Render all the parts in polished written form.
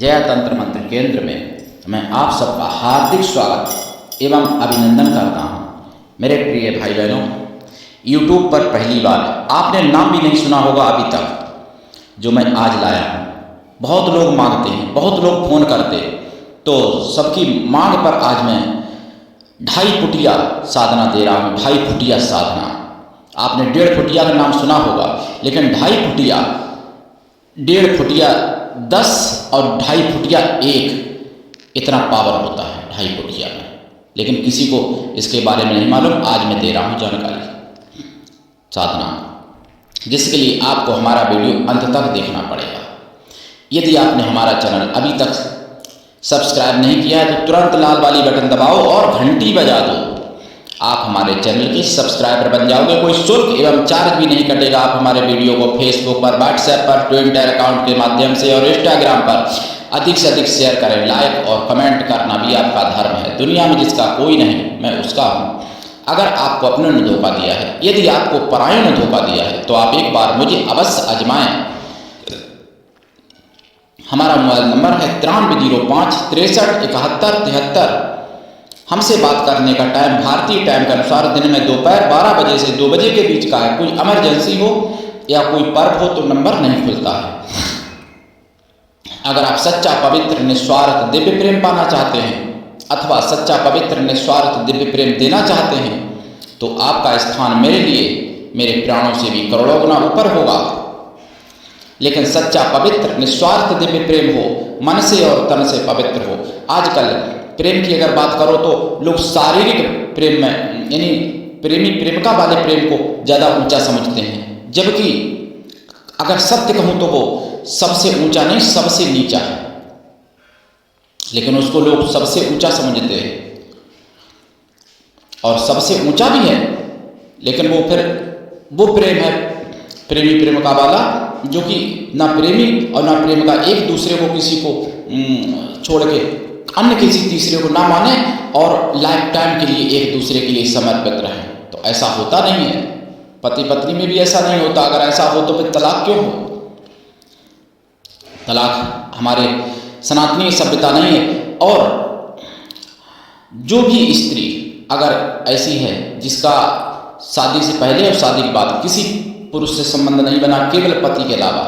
जया तंत्र मंत्र केंद्र में मैं आप सबका हार्दिक स्वागत एवं अभिनंदन करता हूँ। मेरे प्रिय भाई बहनों, YouTube पर पहली बार आपने नाम भी नहीं सुना होगा अभी तक जो मैं आज लाया हूँ। बहुत लोग मांगते हैं, बहुत लोग फ़ोन करते, तो सबकी मांग पर आज मैं 2.5 फुटिया साधना दे रहा हूँ। 2.5 फुटिया साधना, आपने 1.5 फुटिया का नाम सुना होगा, लेकिन 2.5 फुटिया, 1.5 फुटिया 10 और 2.5 फुटिया 1 इतना पावर होता है 2.5 फुटिया में। लेकिन किसी को इसके बारे में नहीं मालूम। आज मैं दे रहा हूँ जानकारी साधना, जिसके लिए आपको हमारा वीडियो अंत तक देखना पड़ेगा। यदि आपने हमारा चैनल अभी तक सब्सक्राइब नहीं किया है तो तुरंत लाल वाली बटन दबाओ और घंटी बजा दो। आप हमारे चैनल के सब्सक्राइबर बन जाओगे। कोई शुल्क एवं चार्ज भी नहीं कटेगा। आप हमारे वीडियो को फेसबुक पर, व्हाट्सएप पर, ट्विटर अकाउंट के माध्यम से और इंस्टाग्राम पर अधिक से अधिक शेयर करें। लाइक और कमेंट करना भी आपका धर्म है। दुनिया में जिसका कोई नहीं, मैं उसका हूँ। अगर आपको अपने ने धोखा दिया है, यदि आपको परायों ने धोखा दिया है, तो आप एक बार मुझे अवश्य आजमाएं। हमारा मोबाइल नंबर है 9305 63 71 73। हमसे बात करने का टाइम भारतीय टाइम के अनुसार दिन में दोपहर 12 बजे से 2 बजे के बीच का है। कोई इमरजेंसी हो या कोई पर्व हो तो नंबर नहीं खुलता है। अगर आप सच्चा पवित्र निस्वार्थ दिव्य प्रेम पाना चाहते हैं अथवा सच्चा पवित्र निस्वार्थ दिव्य प्रेम देना चाहते हैं, तो आपका स्थान मेरे लिए मेरे प्राणों से भी करोड़ों गुना ऊपर होगा। लेकिन सच्चा पवित्र निस्वार्थ दिव्य प्रेम हो, मन से और तन से पवित्र हो। आजकल प्रेम की अगर बात करो तो लोग शारीरिक प्रेम में, यानी प्रेमिका वाले प्रेम को ज़्यादा ऊंचा समझते हैं, जबकि अगर सत्य कहूँ तो वो सबसे ऊंचा नहीं, सबसे नीचा है। लेकिन उसको लोग सबसे ऊंचा समझते हैं और सबसे ऊंचा भी है, लेकिन वो प्रेम है प्रेमी प्रेमिका वाला, जो कि ना प्रेमी और ना प्रेमिका एक दूसरे को किसी को छोड़ के अन्य किसी तीसरे को ना माने और लाइफ टाइम के लिए एक दूसरे के लिए समर्पित रहें। तो ऐसा होता नहीं है। पति पत्नी में भी ऐसा नहीं होता। अगर ऐसा हो तो फिर तलाक क्यों हो? तलाक हमारे सनातनी सभ्यता नहीं है। और जो भी स्त्री अगर ऐसी है जिसका शादी से पहले और शादी के बाद किसी पुरुष से संबंध नहीं बना, केवल पति के अलावा,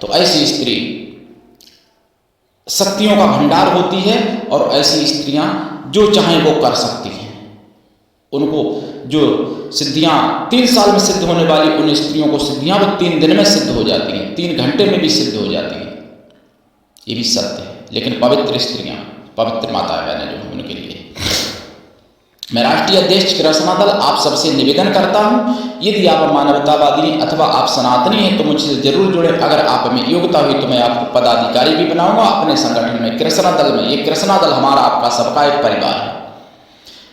तो ऐसी स्त्री शक्तियों का भंडार होती है। और ऐसी स्त्रियां जो चाहें वो कर सकती हैं। उनको जो सिद्धियां 3 साल में सिद्ध होने वाली उन स्त्रियों को सिद्धियां वो 3 दिन में सिद्ध हो जाती हैं, 3 घंटे में भी सिद्ध हो जाती हैं। ये भी सत्य है। लेकिन पवित्र स्त्रियां, पवित्र माता बहनें जो उनके लिए मैं राष्ट्रीय अध्यक्ष कृष्णा दल आप सबसे निवेदन करता हूं, यदि आप मानवतावादी अथवा आप सनातनी हैं तो मुझसे जरूर जुड़े। अगर आप में योग्यता हुई तो मैं आपको पदाधिकारी भी बनाऊंगा अपने संगठन में, कृष्णा दल में। ये कृष्णा दल हमारा आपका सबका एक परिवार है।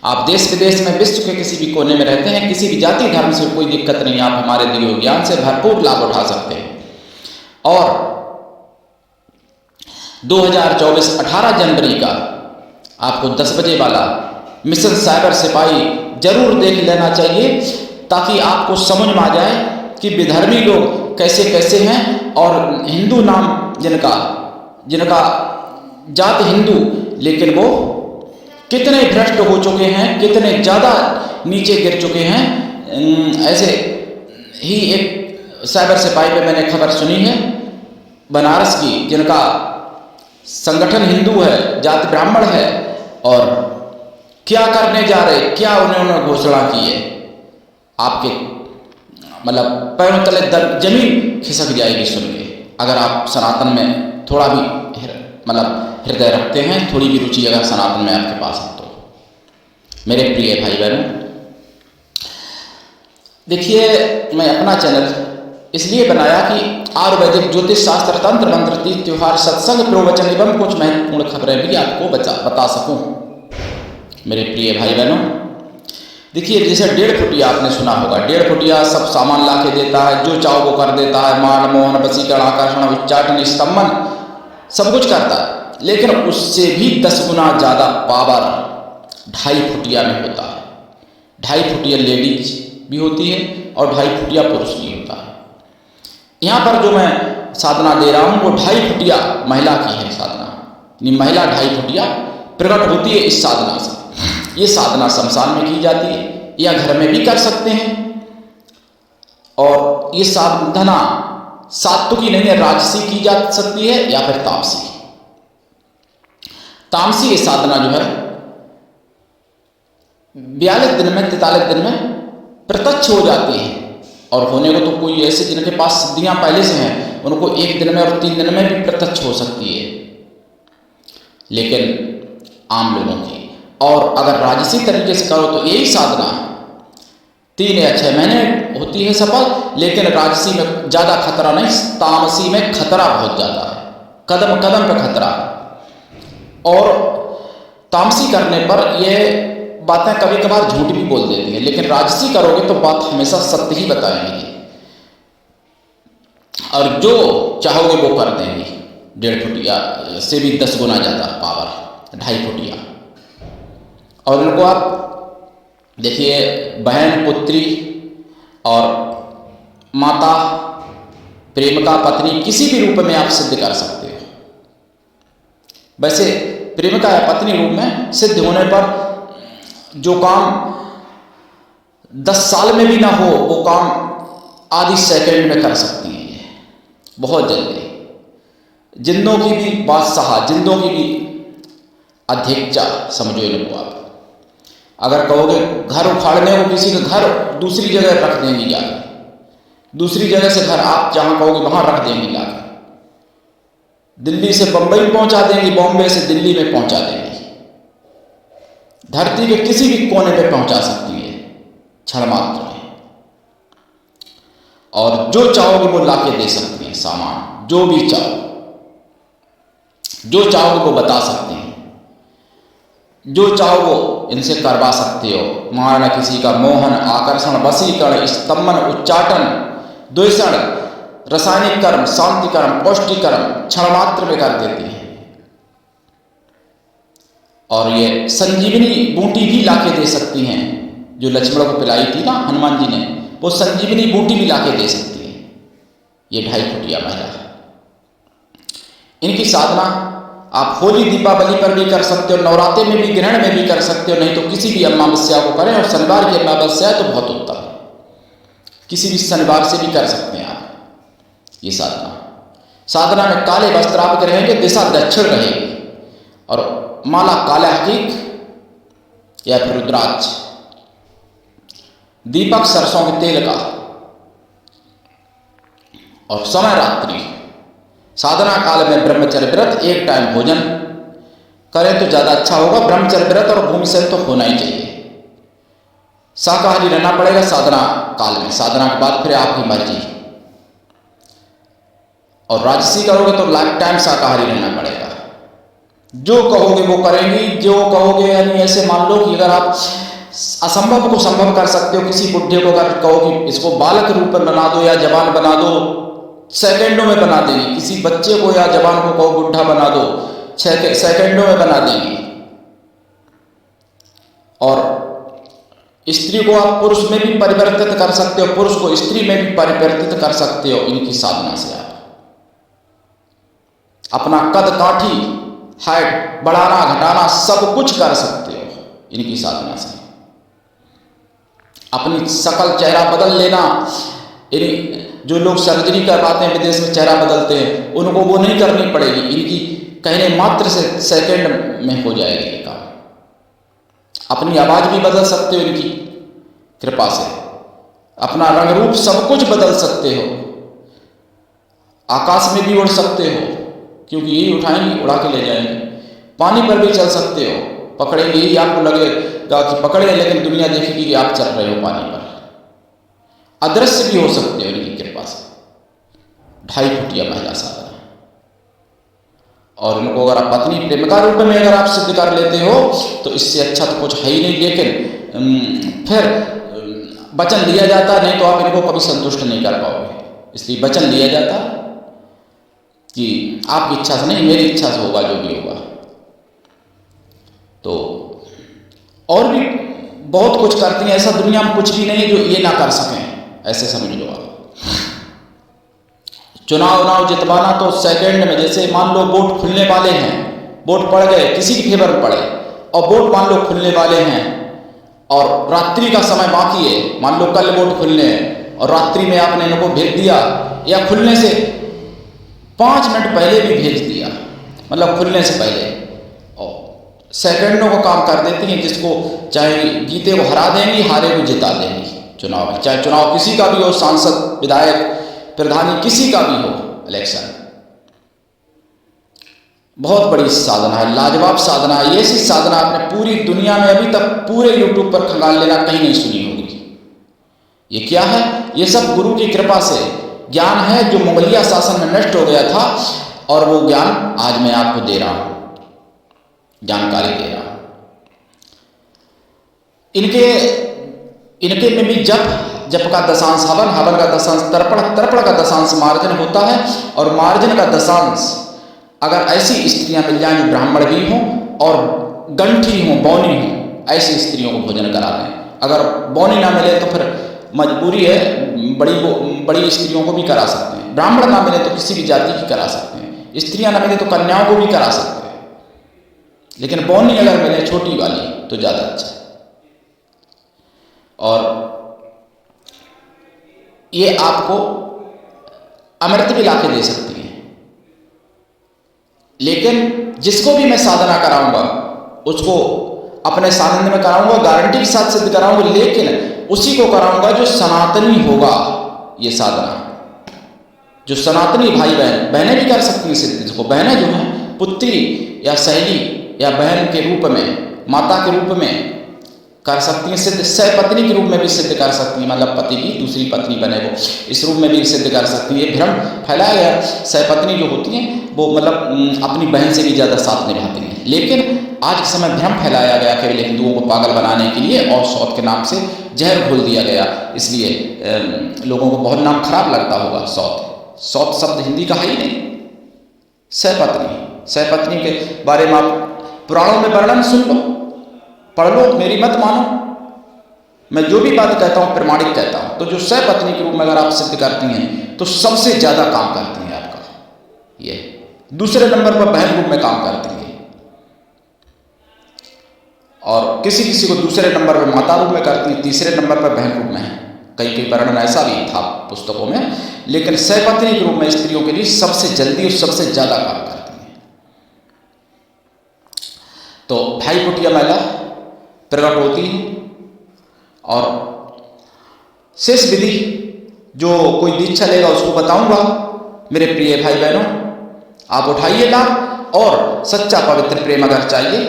आप देश विदेश में, विश्व के किसी भी कोने में रहते हैं, किसी भी जाति धर्म से कोई दिक्कत नहीं। आप हमारे दिए ज्ञान से भरपूर लाभ उठा सकते हैं। और 2024 18 जनवरी का आपको 10 बजे वाला मिशन साइबर सिपाही जरूर देख लेना चाहिए, ताकि आपको समझ में आ जाए कि विधर्मी लोग कैसे कैसे हैं और हिंदू नाम जिनका जात हिंदू, लेकिन वो कितने भ्रष्ट हो चुके हैं, कितने ज़्यादा नीचे गिर चुके हैं। ऐसे ही एक साइबर सिपाही पे मैंने खबर सुनी है बनारस की, जिनका संगठन हिंदू है, जाति ब्राह्मण है, और क्या करने जा रहे, क्या उन्होंने घोषणा की है, आपके मतलब पैरों तले जमीन खिसक जाएगी सुन के। अगर आप सनातन में थोड़ा भी मतलब हृदय रखते हैं, थोड़ी भी रुचि अगर सनातन में आपके पास है तो। मेरे प्रिय भाई बहनों, देखिए, मैं अपना चैनल इसलिए बनाया कि आयुर्वेदिक, ज्योतिष शास्त्र, तंत्र मंत्र, तीज त्योहार, सत्संग, प्रवचन एवं कुछ महत्वपूर्ण खबरें भी आपको बता सकूं। मेरे प्रिय भाई बहनों, देखिए, जैसे 1.5 फुटिया आपने सुना होगा। 1.5 फुटिया सब सामान ला के देता है, जो चाहो वो कर देता है। मान मोहन, वशीकरण, आकर्षण, उच्चाटन, स्तंभन सब कुछ करता है। लेकिन उससे भी 10 गुना ज़्यादा पावर 2.5 फुटिया में होता है। 2.5 फुटिया लेडीज भी होती है और 2.5 फुटिया पुरुष भी होता है। यहाँ पर जो मैं साधना दे रहा हूँ वो 2.5 फुटिया महिला की है साधना। महिला 2.5 फुटिया प्रकट होती है इस साधना से। ये साधना शमशान में की जाती है या घर में भी कर सकते हैं। और ये साधना सात्विकी नहीं है, राजसी की जा सकती है या फिर तामसी। तामसी ये साधना जो है 42 दिन में 43 दिन में प्रत्यक्ष हो जाती है। और होने को तो कोई ऐसे जिनके पास सिद्धियां पहले से हैं उनको 1 दिन में और 3 दिन में भी प्रत्यक्ष हो सकती है, लेकिन आम लोगों की। और अगर राजसी तरीके से करो तो यही साधना 3 या 6 महीने होती है सफल, लेकिन राजसी में ज़्यादा खतरा नहीं, तामसी में खतरा बहुत ज़्यादा है, कदम कदम पे खतरा है। और तामसी करने पर यह बातें कभी कभार झूठ भी बोल देती हैं, लेकिन राजसी करोगे तो बात हमेशा सत्य ही बताएंगे और जो चाहोगे वो कर देंगे। 1.5 फुटिया से भी 10 गुना ज़्यादा पावर, 2.5 फुटिया। और इनको आप देखिए बहन, पुत्री और माता, प्रेमिका, पत्नी किसी भी रूप में आप सिद्ध कर सकते हो। वैसे प्रेमिका या पत्नी रूप में सिद्ध होने पर जो काम 10 साल में भी ना हो वो काम आधी सेकंड में कर सकती है, बहुत जल्दी। जिंदों की भी बादशाह, जिंदों की भी अध्यक्षा समझो इनको आप। अगर कहोगे घर उखाड़ने को, किसी का घर दूसरी जगह रख देंगी जाकर, दूसरी जगह से घर आप जहां कहोगे वहां रख देंगी जाकर। दिल्ली से बंबई पहुंचा देंगी, बॉम्बे से दिल्ली में पहुंचा देंगी, धरती के किसी भी कोने पे पहुंचा सकती है क्षण मात्र में। और जो चाहोगे वो लाके दे सकती है सामान, जो भी चाहो, जो चाहोगे वो बता सकते हैं, जो चाहो वो इनसे करवा सकते हो। मारना किसी का मोहन, आकर्षण, वशीकरण, स्तंभन, उच्चाटन, द्वेषण, रासायनिक कर्म, शांति कर्म, पौष्टिक कर्म क्षण मात्र में कर देती है। और ये संजीवनी बूटी भी लाके दे सकती हैं, जो लक्ष्मण को पिलाई थी ना हनुमान जी ने, वो संजीवनी बूटी भी लाके दे सकती है ये 2.5 फुटिया महिला। इनकी साधना आप होली दीपावली पर भी कर सकते हो, नवरात्रि में भी, ग्रहण में भी कर सकते हो, नहीं तो किसी भी अमावस्या को करें। और शनिवार की अमावस्या है तो बहुत उत्तम है, किसी भी शनिवार से भी कर सकते हैं आप ये साधना में काले वस्त्र आपके रहेंगे, दिशा दक्षिण रहेगी, और माला काला हकीक या फिर रुद्राक्ष, दीपक सरसों के तेल का, और समय रात्रि। साधना काल में ब्रह्मचर्य व्रत, 1 टाइम भोजन करें तो ज्यादा अच्छा होगा। ब्रह्मचर्य व्रत और भूमि से तो होना ही चाहिए। शाकाहारी रहना पड़ेगा साधना काल में, साधना के बाद फिर आपकी मर्जी। और राजसी करोगे तो लाइफ टाइम शाकाहारी रहना पड़ेगा। जो कहोगे वो करेंगी, जो कहोगे, यानी ऐसे मान लो कि अगर आप असंभव को संभव कर सकते हो, किसी बुढ़े को अगर कहो कि इसको बालक रूप में बना दो या जवान बना दो, सेकंडों में बना देंगी। किसी बच्चे को या जवान को कहो बुढ़ा बना दो, 6 सेकंडों में बना देंगी। और स्त्री को आप पुरुष में भी परिवर्तित कर सकते हो, पुरुष को स्त्री में भी परिवर्तित कर सकते हो इनकी साधना से। आप अपना कद काठी, हाइट बढ़ाना घटाना सब कुछ कर सकते हो इनकी साधना से। अपनी शकल, चेहरा बदल लेना, जो लोग सर्जरी करवाते हैं विदेश में, चेहरा बदलते हैं, उनको वो नहीं करनी पड़ेगी। इनकी कहने मात्र से सेकंड में हो जाएगा ये काम। अपनी आवाज भी बदल सकते हो इनकी कृपा से, अपना रंग रूप सब कुछ बदल सकते हो, आकाश में भी उड़ सकते हो, क्योंकि यही उठाएंगे, उड़ा के ले जाएंगे। पानी पर भी चल सकते हो, पकड़ेंगे ही आपको लगेगा कि पकड़े, लेकिन दुनिया देखेगी कि आप चल रहे हो पानी पर। अदृश्य भी हो सकते हो इनकी कृपा से। 2.5 फुटिया महिला साधना। और इनको अगर आप पत्नी प्रेमिका रूप में अगर आप सिद्ध कर लेते हो तो इससे अच्छा तो कुछ है ही नहीं। लेकिन फिर वचन लिया जाता, नहीं तो आप इनको कभी संतुष्ट नहीं कर पाओगे। इसलिए वचन लिया जाता कि आपकी इच्छा से नहीं, मेरी इच्छा से होगा जो भी होगा। तो और भी बहुत कुछ करती हैं, ऐसा दुनिया में कुछ भी नहीं है जो ये ना कर सकें, ऐसे समझ लो आप। चुनाव जितवाना तो सेकंड में, जैसे मान लो वोट खुलने वाले हैं वोट पड़ गए, किसी के फेवर में पड़े, और वोट मान लो खुलने वाले हैं और रात्रि का समय बाकी है, मान लो कल वोट खुलने हैं और रात्रि में आपने इनको भेज दिया, या खुलने से 5 मिनट पहले भी भेज दिया, मतलब खुलने से पहले, और सेकंडों को काम कर देती हैं, जिसको चाहे जीते को हरा देंगी, हारे को जिता देंगी चुनाव में। चाहे चुनाव किसी का भी हो, सांसद, विधायक, प्रधानी, किसी का भी हो इलेक्शन। बहुत बड़ी साधना है, लाजवाब साधना है। ऐसी साधना आपने पूरी दुनिया में अभी तक पूरे यूट्यूब पर खंगाल लेना कहीं नहीं सुनी होगी। ये क्या है? ये सब गुरु की कृपा से ज्ञान है जो मुगलिया शासन में नष्ट हो गया था, और वो ज्ञान आज मैं आपको दे रहा हूं, जानकारी दे रहा हूं। इनके में भी जप का दशांश हवन, हवन का दशांश तर्पण, तर्पण का दशांश मार्जन होता है, और मार्जन का दशांश अगर ऐसी स्त्रियां मिल जाएं जो ब्राह्मण भी हों और गंठी हों, बौनी हों, ऐसी स्त्रियों को भोजन करा दें। अगर बौनी ना मिले तो फिर मजबूरी है, बड़ी स्त्रियों को भी करा सकते हैं। ब्राह्मण ना मिले तो किसी भी जाति की करा सकते हैं, स्त्रियां ना मिले तो कन्याओं को भी करा सकते हैं, लेकिन बौनी अगर मिले छोटी वाली तो ज़्यादा अच्छा है। और ये आपको अमृत भी ला के दे सकती है। लेकिन जिसको भी मैं साधना कराऊंगा उसको अपने सानिध्य में कराऊंगा, गारंटी के साथ सिद्ध कराऊंगा, लेकिन उसी को कराऊंगा जो सनातनी होगा। ये साधना जो सनातनी भाई बहनें भी कर सकती हैं सिद्ध। इसको बहनें जो हैं पुत्री या सहेली या बहन के रूप में, माता के रूप में कर सकती हैं सिद्ध, सहपत्नी के रूप में भी सिद्ध कर सकती हैं, मतलब पति की दूसरी पत्नी बने वो, इस रूप में भी सिद्ध कर सकती है। भ्रम फैलाया गया, सहपत्नी जो होती हैं वो मतलब अपनी बहन से भी ज़्यादा साथ निभाती हैं, लेकिन आज के समय भ्रम फैलाया गया केवल हिंदुओं को पागल बनाने के लिए, और सौत के नाम से जहर घोल दिया गया। इसलिए लोगों को बहुत नाम खराब लगता होगा। सौत शब्द हिंदी का है ही नहीं। सहपत्नी के बारे में आप पुराणों में वर्णन सुन लो, पढ़ लो, मेरी मत मानो, मैं जो भी बात कहता हूँ प्रमाणिक कहता हूँ। तो जो सहपत्नी के रूप में अगर आप सिद्ध करती हैं तो सबसे ज़्यादा काम करती हैं आपका। ये दूसरे नंबर पर बहन रूप में काम करती हैं, और किसी किसी को दूसरे नंबर पर माता रूप में करती हैं, तीसरे नंबर पर बहन रूप में है। कई वर्णन ऐसा भी था पुस्तकों में, लेकिन सहपत्नी के रूप में स्त्रियों के लिए सबसे जल्दी और सबसे ज़्यादा काम करती हैं। तो भाई कुटिया महिला प्रकट होती है, और शेष विधि जो कोई दीक्षा लेगा उसको बताऊंगा। मेरे प्रिय भाई बहनों, आप उठाइए लाभ, और सच्चा पवित्र प्रेम अगर चाहिए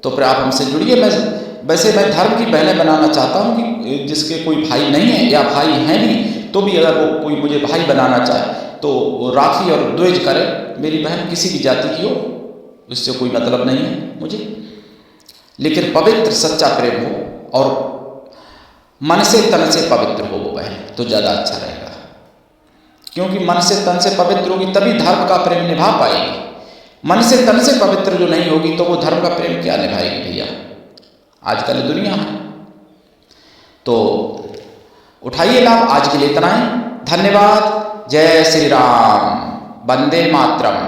तो फिर आप हमसे जुड़िए। वैसे मैं धर्म की बहनें बनाना चाहता हूँ कि जिसके कोई भाई नहीं है या भाई हैं भी तो भी अगर वो कोई मुझे भाई बनाना चाहे तो वो राखी और द्वेज करे। मेरी बहन किसी भी जाति की हो, इससे कोई मतलब नहीं है मुझे, लेकिन पवित्र सच्चा प्रेम हो और मन से तन से पवित्र हो वो बहन, तो ज़्यादा अच्छा रहेगा। क्योंकि मन से तन से पवित्र होगी तभी धर्म का प्रेम निभा पाएगी। मन से तन से पवित्र जो नहीं होगी तो वो धर्म का प्रेम क्या निभाएगी भैया। आजकल दुनिया है। तो उठाइए लाभ। आज के लिए इतना ही। धन्यवाद। जय श्री राम। वंदे मातरम।